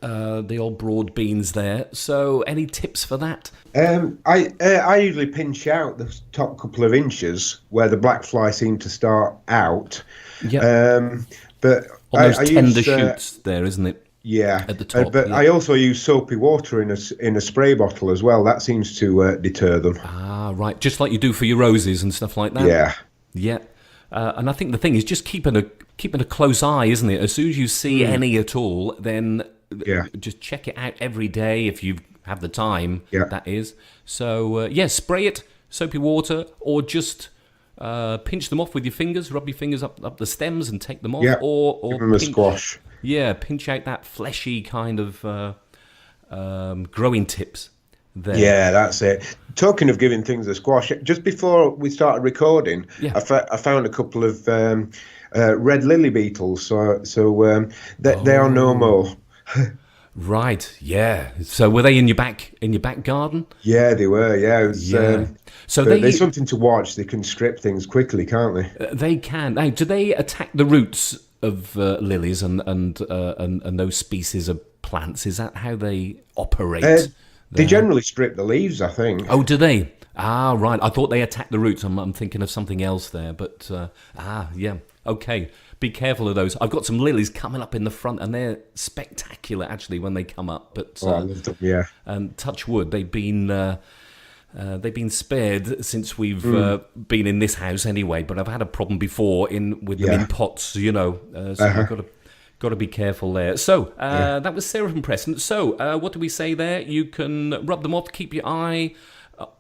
the old broad beans there. So, any tips for that?
I usually pinch out the top couple of inches where the black fly seem to start out.
Yeah.
But
on those tender shoots there, isn't it?
Yeah,
at the top.
But I also use soapy water in a spray bottle as well. That seems to deter them.
Ah, right. Just like you do for your roses and stuff like that. Yeah. And I think the thing is just keeping a close eye, isn't it? As soon as you see any at all, then just check it out every day if you have the time.
Yeah.
That is. So spray it, soapy water, or just pinch them off with your fingers. Rub your fingers up the stems and take them off.
Yeah.
Or
give them a squash.
Yeah, pinch out that fleshy kind of growing tips there.
Yeah, that's it. Talking of giving things a squash, just before we started recording, I found a couple of red lily beetles. So they are no more.
Right. Yeah. So were they in your back garden?
Yeah, they were. Yeah. It was,
so
there's something to watch. They can strip things quickly, can't they?
They can. Now, do they attack the roots of lilies and those species of plants? Is that how they operate?
They generally strip the leaves, I think.
Oh, do they? Ah, right. I thought they attacked the roots. I'm thinking of something else there. But, yeah. Okay. Be careful of those. I've got some lilies coming up in the front, and they're spectacular, actually, when they come up. But
I love them, yeah.
And touch wood, they've been spared since we've been in this house anyway. But I've had a problem before with them in pots, so we've got to be careful there. So that was Seraphim Preston. So what do we say there? You can rub them off, keep your eye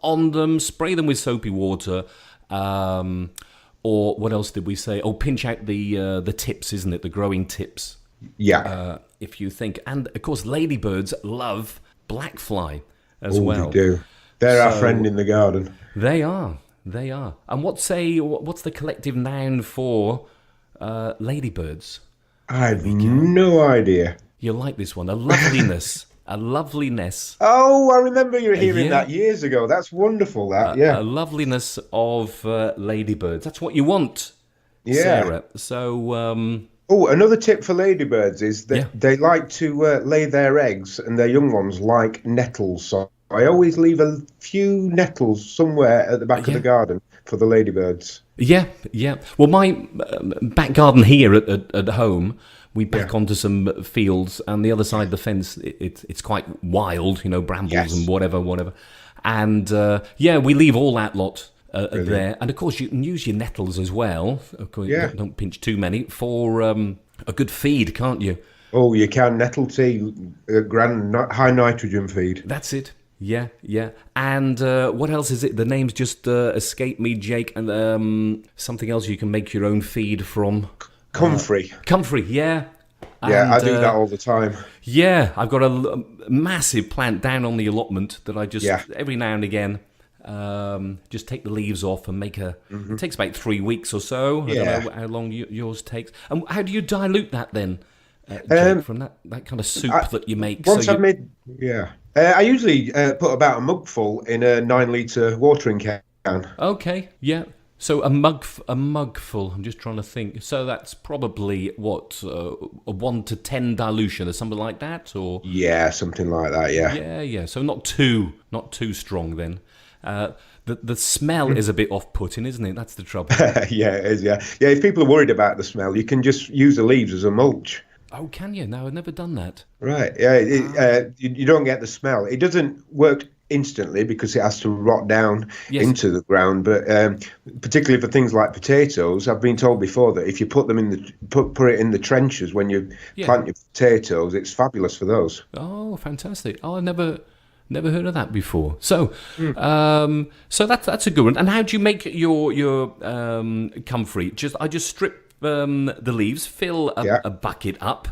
on them, spray them with soapy water. Or what else did we say? Oh, pinch out the tips, isn't it? The growing tips.
Yeah.
If you think. And, of course, ladybirds love black fly as well.
They do. They're our friend in the garden.
They are. And what's the collective noun for ladybirds?
I have no idea.
You'll like this one. A loveliness. A loveliness.
Oh, I remember you hearing that years ago. That's wonderful, that,
A loveliness of ladybirds. That's what you want, Sarah. So...
another tip for ladybirds is that they like to lay their eggs, and their young ones like nettles. So I always leave a few nettles somewhere at the back of the garden for the ladybirds. Yeah.
Well, my back garden here at home, we back onto some fields, and the other side of the fence, it's quite wild, brambles and whatever. And, we leave all that lot there. And, of course, you can use your nettles as well. Of course, don't pinch too many for a good feed, can't you?
Oh, you can. Nettle tea, high nitrogen feed.
That's it. Yeah. And what else is it? The names just escape me, Jake. And something else you can make your own feed from.
Comfrey.
Yeah.
Yeah, I do that all the time.
Yeah, I've got a massive plant down on the allotment that I just, every now and again, just take the leaves off and make it takes about 3 weeks or so. I don't know how long yours takes. And how do you dilute that then, Jake, from that kind of soup that you make?
I usually put about a mugful in a 9-litre watering can.
Okay, yeah. So a mugful. I'm just trying to think. So that's probably what a 1 to 10 dilution or something like that, or
something like that.
Yeah. So not too strong then. The smell is a bit off-putting, isn't it? That's the trouble.
Yeah, it is. Yeah. If people are worried about the smell, you can just use the leaves as a mulch.
Oh, can you? No, I've never done that.
Right. Yeah. You don't get the smell. It doesn't work instantly because it has to rot down into the ground. But particularly for things like potatoes, I've been told before that if you put them put it in the trenches when you plant your potatoes, it's fabulous for those.
Oh, fantastic! Oh, I never heard of that before. So, so that's a good one. And how do you make your comfrey? I just strip the leaves, fill a bucket up.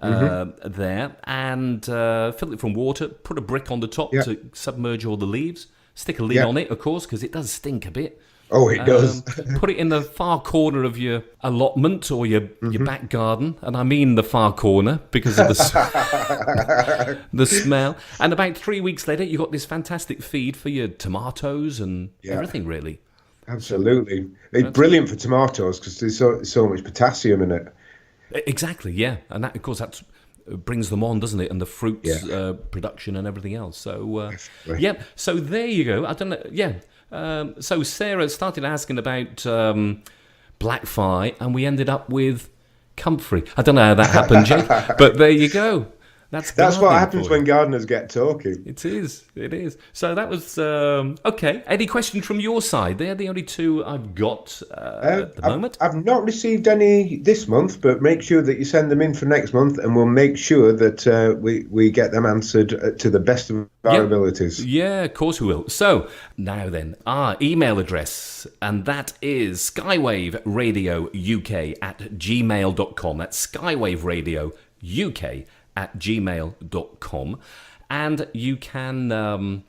There and fill it from water, put a brick on the top to submerge all the leaves, stick a lid on it, of course, because it does stink a bit.
Oh, it does.
Put it in the far corner of your allotment or your back garden, and I mean the far corner because of the smell. And about 3 weeks later, you got this fantastic feed for your tomatoes and everything, really.
Absolutely. It's brilliant for tomatoes because there's so much potassium in it.
Exactly, yeah. And that, of course, that brings them on, doesn't it? And the fruits production and everything else. So, yeah. So there you go. I don't know. Yeah. So Sarah started asking about blackfly, and we ended up with comfrey. I don't know how that happened, Jake, but there you go.
That's what happens when gardeners get talking.
It is. So that was okay. Any questions from your side? They're the only two I've got at the moment.
I've not received any this month, but make sure that you send them in for next month, and we'll make sure that we get them answered to the best of our abilities.
Yeah, of course we will. So now then, our email address, and that is skywaveradiouk@gmail.com. That's skywaveradiouk@gmail.com, and you can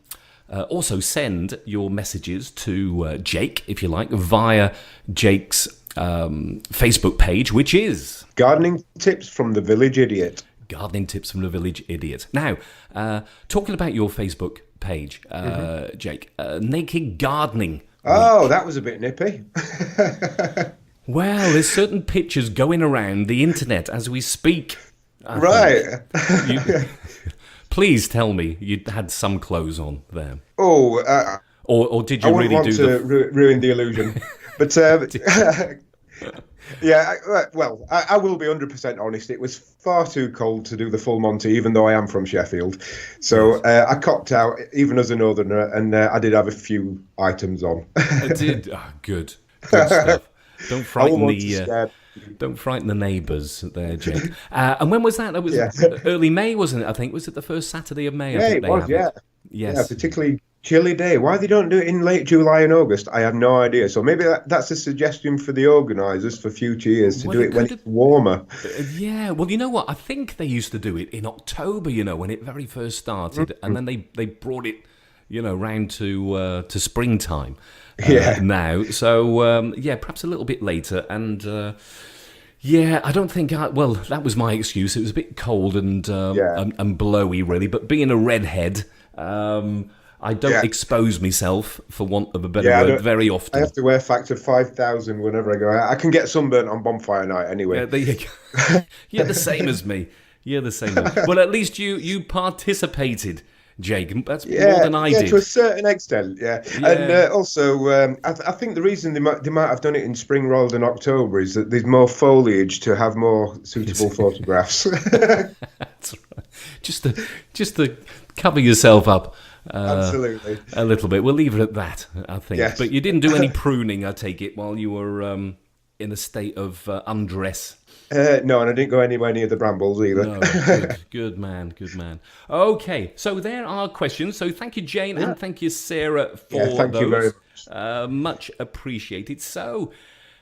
also send your messages to Jake, if you like, via Jake's Facebook page, which is
Gardening Tips from the Village Idiot.
Gardening Tips from the Village Idiot. Now, talking about your Facebook page, Jake, naked gardening.
Oh, that was a bit nippy.
Well, there's certain pictures going around the internet as we speak.
Right.
Please tell me you had some clothes on there.
Oh,
or did you really do
to ruin the illusion? But yeah, I will be 100% honest. It was far too cold to do the full Monty, even though I am from Sheffield. So I copped out, even as a northerner, and I did have a few items on.
I did. Oh, good stuff. Don't frighten the neighbours there, Jake. And when was that? That was early May, wasn't it? I think. Was it the first Saturday of May?
Yeah, it was, Yes.
Yeah,
particularly chilly day. Why they don't do it in late July and August, I have no idea. So maybe that's a suggestion for the organisers for future years to do it when it's warmer.
Yeah, well, you know what? I think they used to do it in October, when it very first started. And then they brought it, round to springtime. Now, so perhaps a little bit later, and I don't think that was my excuse. It was a bit cold and blowy, really. But being a redhead, I don't expose myself, for want of a better word, very often.
I have to wear factor 5,000 whenever I go out. I can get sunburnt on bonfire night anyway.
Yeah, there you go. You're the same as me. Well, at least you participated, Jake. That's more than I did.
Yeah, to a certain extent, And also, I think the reason they might have done it in spring rather than October is that there's more foliage to have more suitable photographs.
That's right. Just to cover yourself up.
Absolutely.
A little bit. We'll leave it at that, I think. Yes. But you didn't do any pruning, I take it, while you were in a state of undress.
No, and I didn't go anywhere near the brambles either.
No, good man. Okay, so there are questions. So thank you, Jane, and thank you, Sarah, for those.
Thank you very much.
Much appreciated. So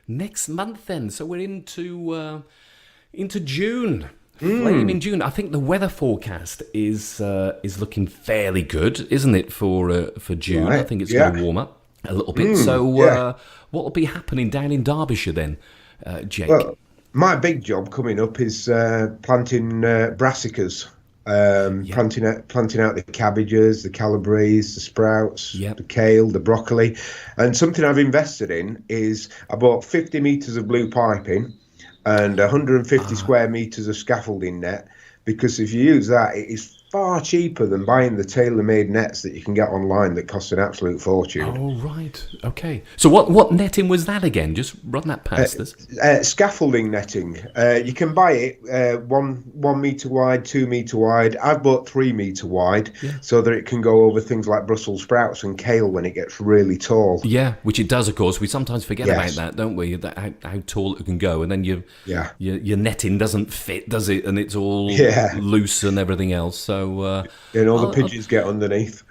next month then, so we're into June. Flaming June. I think the weather forecast is looking fairly good, isn't it, for June? Right. I think it's going to warm up a little bit. So what will be happening down in Derbyshire then, Jake?
Well, my big job coming up is planting brassicas, planting out the cabbages, the calabrese, the sprouts, the kale, the broccoli. And something I've invested in is I bought 50 metres of blue piping and 150 square metres of scaffolding net, because if you use that, it is far cheaper than buying the tailor-made nets that you can get online that cost an absolute fortune.
Oh, right. Okay. So what netting was that again? Just run that past us.
Scaffolding netting. You can buy it 1 metre wide, 2 metre wide. I've bought 3 metre wide so that it can go over things like Brussels sprouts and kale when it gets really tall.
Yeah, which it does, of course. We sometimes forget about that, don't we? That how tall it can go. And then your netting doesn't fit, does it? And it's all loose and everything else. So
and all the pigeons get underneath.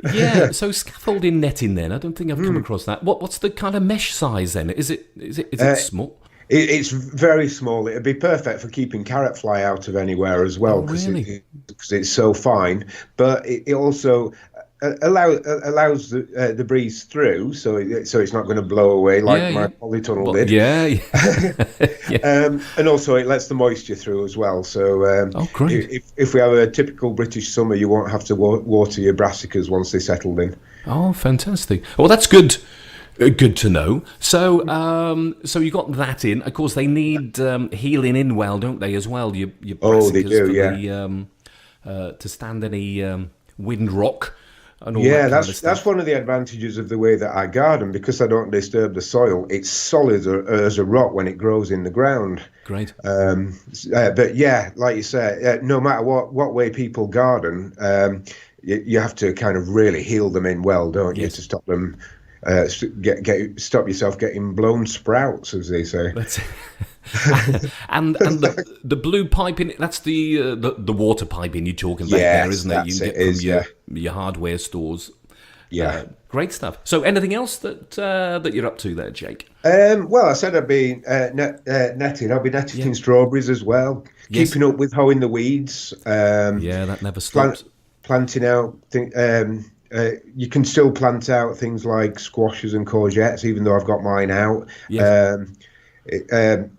So scaffolding netting then. I don't think I've come across that. What's the kind of mesh size then? Is it small?
It's very small. It'd be perfect for keeping carrot fly out of anywhere as well, because it's so fine. But it also allows the breeze through, so it's not going to blow away like my polytunnel did. And also it lets the moisture through as well. So if we have a typical British summer, you won't have to water your brassicas once they're settled in.
Oh, fantastic! Well, that's good Good to know. So, so you got that in. Of course, they need heeling in well, don't they, as well? Your brassicas
they do,
to stand any wind rock. And all
that's one of the advantages of the way that I garden, because I don't disturb the soil. It's solid as a rock when it grows in the ground.
Great.
But yeah, like you say, no matter what way people garden, you have to kind of really heel them in well, don't you, to stop them. Stop yourself getting blown sprouts, as they say. and
the blue piping, that's the water piping you're talking about there, isn't it? You can get from your hardware stores.
Yeah.
Great stuff. So anything else that you're up to there, Jake?
Well, I said I'd be netting. I'll be netting strawberries as well. Keeping up with hoeing the weeds.
That never stops.
Planting out you can still plant out things like squashes and courgettes, even though I've got mine out.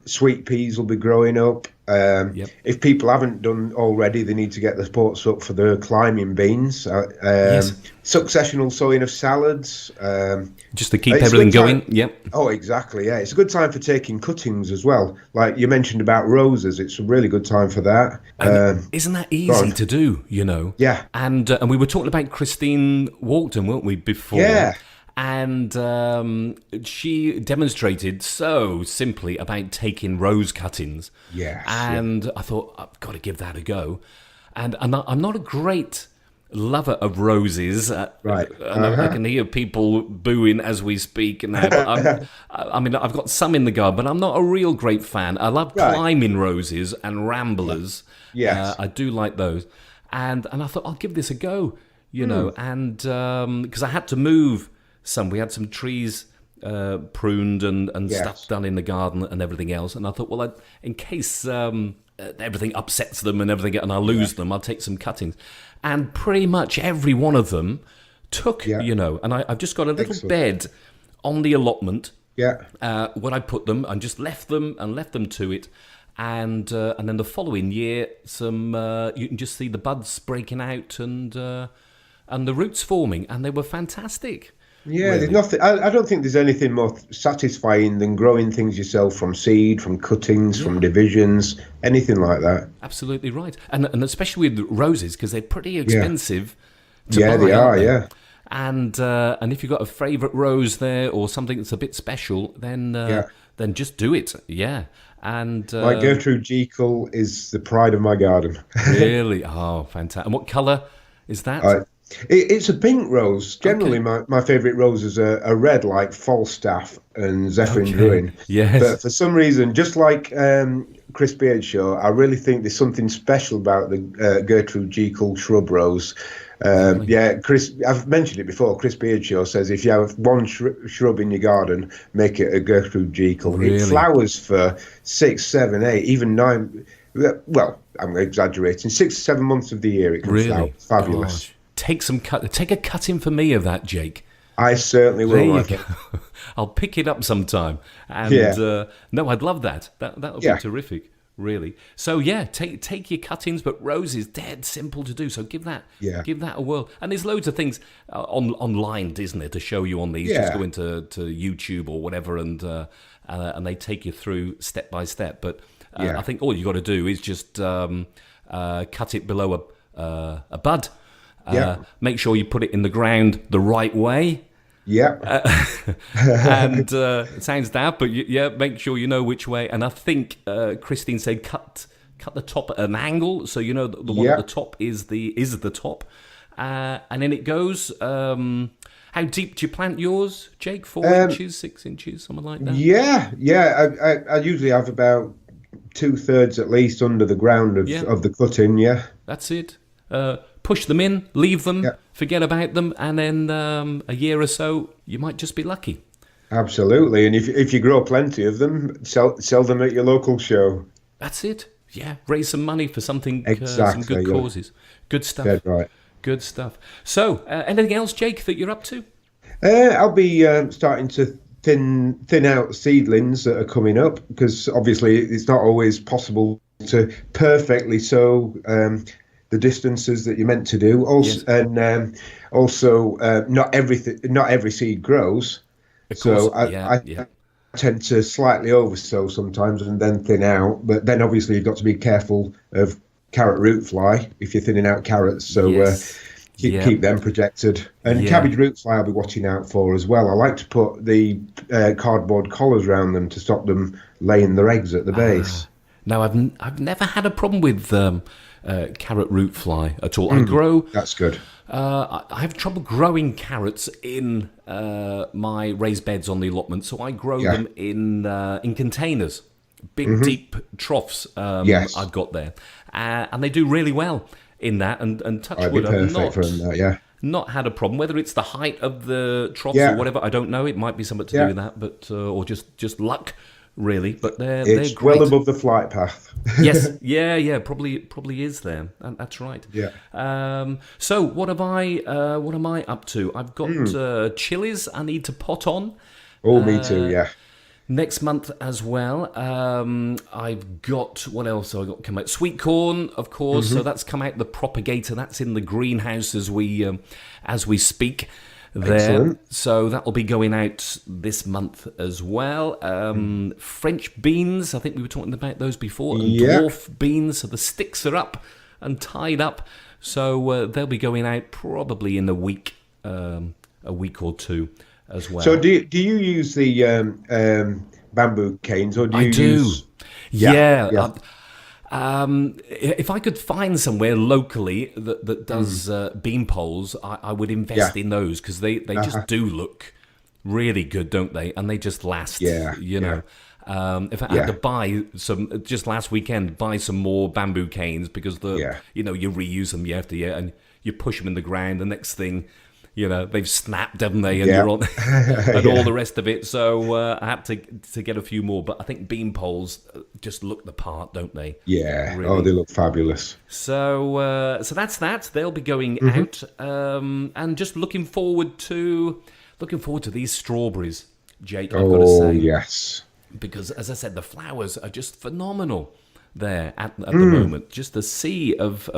Sweet peas will be growing up. If people haven't done already, they need to get the pots up for the climbing beans. Successional sowing of salads.
Just to keep everything going.
Oh, exactly. Yeah, it's a good time for taking cuttings as well. Like you mentioned about roses, it's a really good time for that.
Isn't that easy to do? You know.
Yeah.
And we were talking about Christine Walkden, weren't we, before?
Yeah.
And she demonstrated so simply about taking rose cuttings.
Yes.
And I thought, I've got to give that a go. And I'm not a great lover of roses.
Right.
I can hear people booing as we speak now. But I mean, I've got some in the garden, but I'm not a real great fan. I love climbing roses and ramblers.
Yes.
I do like those. And I thought, I'll give this a go, you know, and because I had to move we had some trees pruned and stuff done in the garden and everything else. And I thought, well, in case everything upsets them and everything, and I lose them, I'll take some cuttings. And pretty much every one of them took, you know. And I've just got a little bed on the allotment.
Yeah.
Where I put them and just left them to it. And then the following year, you can just see the buds breaking out and the roots forming, and they were fantastic.
Yeah,
really.
There's nothing. I don't think there's anything more satisfying than growing things yourself from seed, from cuttings, from divisions, anything like that.
Absolutely right, and especially with roses, because they're pretty expensive. To buy,
they are.
They?
Yeah.
And if you've got a favourite rose there or something that's a bit special, then just do it. Yeah. And
my Gertrude Jekyll is the pride of my garden.
Really? Oh, fantastic! And what colour is that?
It's a pink rose. Generally, my favourite roses are red, like Falstaff and Zephyrin Druin.
Yes.
But for some reason, just like Chris Beardshaw, I really think there's something special about the Gertrude Jekyll shrub rose. Chris, I've mentioned it before. Chris Beardshaw says if you have one shrub in your garden, make it a Gertrude Jekyll. Really? It flowers for 6, 7, 8, even 9. Well, I'm exaggerating. 6 to 7 months of the year it can flower. Fabulous.
Gosh. Take a cutting for me of that, Jake.
I certainly will.
There you go. I'll pick it up sometime. And no, I'd love that. That would be terrific, really. So take your cuttings, but roses, dead simple to do. So give that a whirl. And there's loads of things online, isn't there, to show you on these. Just go into YouTube or whatever, and they take you through step by step. But I think all you got to do is just cut it below a bud. Make sure you put it in the ground the right way. And it sounds daft, but make sure you know which way. And I think Christine said cut the top at an angle, so you know the one at the top is the top. And then it goes. How deep do you plant yours, Jake? 4 inches, 6 inches, something like that?
I usually have about 2/3 at least under the ground of the cutting.
That's it. Push them in, leave them, forget about them, and then a year or so, you might just be lucky.
Absolutely, and if you grow plenty of them, sell them at your local show.
That's it. Yeah, raise some money for something, some good causes. Good stuff.
Dead right.
Good stuff. So, anything else, Jake, that you're up to?
I'll be starting to thin out seedlings that are coming up, because obviously it's not always possible to perfectly sow the distances that you're meant to do. Also, not every seed grows.
Of course.
I tend to slightly oversow sometimes and then thin out. But then obviously you've got to be careful of carrot root fly if you're thinning out carrots. So keep them protected. And cabbage root fly I'll be watching out for as well. I like to put the cardboard collars around them to stop them laying their eggs at the base.
Now, I've never had a problem with carrot root fly at all. I grow.
That's good.
I have trouble growing carrots in my raised beds on the allotment, so I grow them in containers, big deep troughs. I've got there, and they do really well in that. And touch wood, I've not had a problem. Whether it's the height of the troughs or whatever, I don't know. It might be something to do with that, but or just luck. Really, but they're great.
Well above the flight path.
Yes, probably is there. That's right.
Yeah.
So what am I up to? I've got chilies I need to pot on.
Oh, me too. Yeah.
Next month as well. I've got what else? Have I got come out? Sweet corn, of course. So that's come out the propagator. That's in the greenhouse as we speak. There. Excellent. So that will be going out this month as well. French beans, I think we were talking about those before. And dwarf beans, so the sticks are up and tied up. So they'll be going out probably in a week or two as well.
So do you use the bamboo canes or do you use...
If I could find somewhere locally that does bean poles, I would invest in those because they just do look really good, don't they? And they just last. You know. If I had to buy some just last weekend, buy some more bamboo canes because you reuse them year after year and you push them in the ground. The next thing, they've snapped, haven't they? And you're on and all the rest of it. So I had to get a few more. But I think bean poles just look the part, don't they?
Yeah. Really. Oh, they look fabulous.
So that's that. They'll be going out, and just looking forward to these strawberries, Jake. I've got to say,
yes.
Because as I said, the flowers are just phenomenal there at the moment. Just a sea of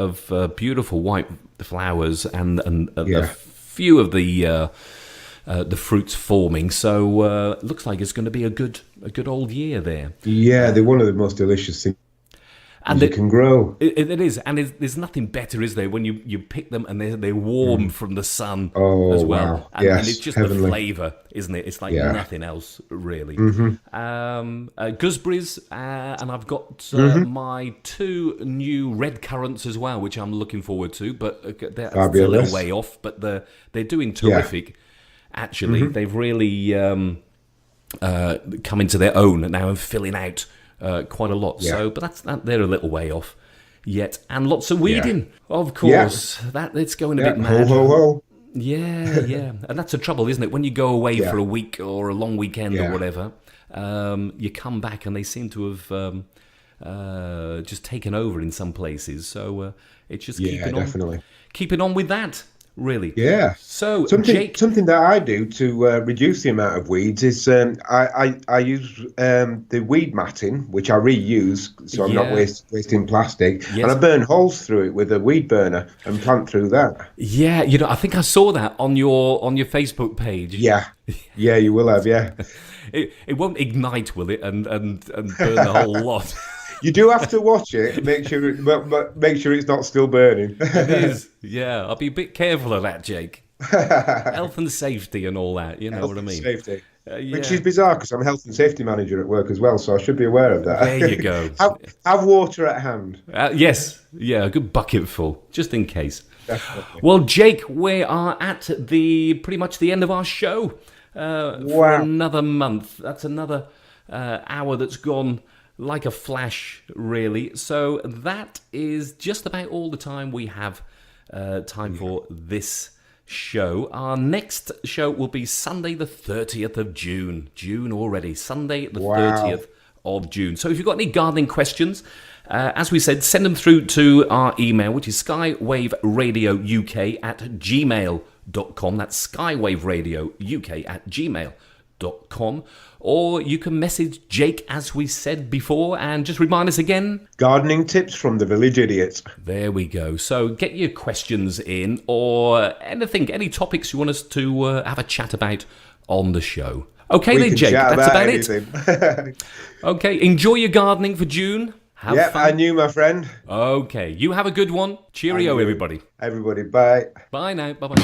beautiful white flowers and a few of the fruits forming. So it looks like it's going to be a good old year there. Yeah,
they're one of the most delicious things you can grow.
It is, and there's nothing better, is there, when you pick them and they're warm from the sun as well.
Wow.
And it's just heavenly. The flavour, isn't it? It's like nothing else, really. Gooseberries, and I've got my 2 new red currants as well, which I'm looking forward to, but they're a little way off, but they're doing terrific, actually. They've really come into their own now and filling out quite a lot. So, but they're a little way off yet, and lots of weeding, of course. That it's going a bit mad.
Ho.
Yeah, and that's the trouble, isn't it? When you go away for a week or a long weekend or whatever, you come back and they seem to have just taken over in some places. So it's just keeping on with that. Really?
Yeah.
So
something that I do to reduce the amount of weeds is I use the weed matting, which I reuse, so I'm not wasting plastic, and I burn holes through it with a weed burner and plant through that.
Yeah, I think I saw that on your Facebook page.
Yeah, you will have. Yeah.
It won't ignite, will it? And burn the whole lot.
You do have to watch it, make sure it's not still burning.
It is, yeah. I'll be a bit careful of that, Jake. Health and safety and all that,
know
what I mean?
Safety. Which is bizarre because I'm a health and safety manager at work as well, so I should be aware of that.
There you go.
have water at hand.
Yes, a good bucket full, just in case.
Definitely.
Well, Jake, we are at pretty much the end of our show for another month. That's another hour that's gone like a flash, really. So that is just about all the time we have time for this show. Our next show will be Sunday the 30th of June. June already. Sunday the 30th of June. So if you've got any gardening questions, as we said, send them through to our email, which is skywaveradiouk@gmail.com. That's skywaveradiouk@gmail.com. Or you can message Jake, as we said before, and just remind us again.
Gardening tips from the village idiot.
There we go. So get your questions in, or anything, any topics you want us to have a chat about on the show. Okay, then, Jake, that's about
anything.
it. Okay, enjoy your gardening for June. Have fun.
And you, my friend.
Okay, you have a good one. Cheerio, everybody.
Everybody, bye.
Bye now. Bye-bye.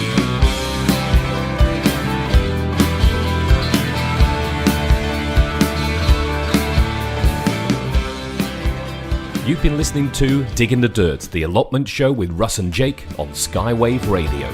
You've been listening to Dig in the Dirt, the Allotment Show with Russ and Jake on Skywave Radio.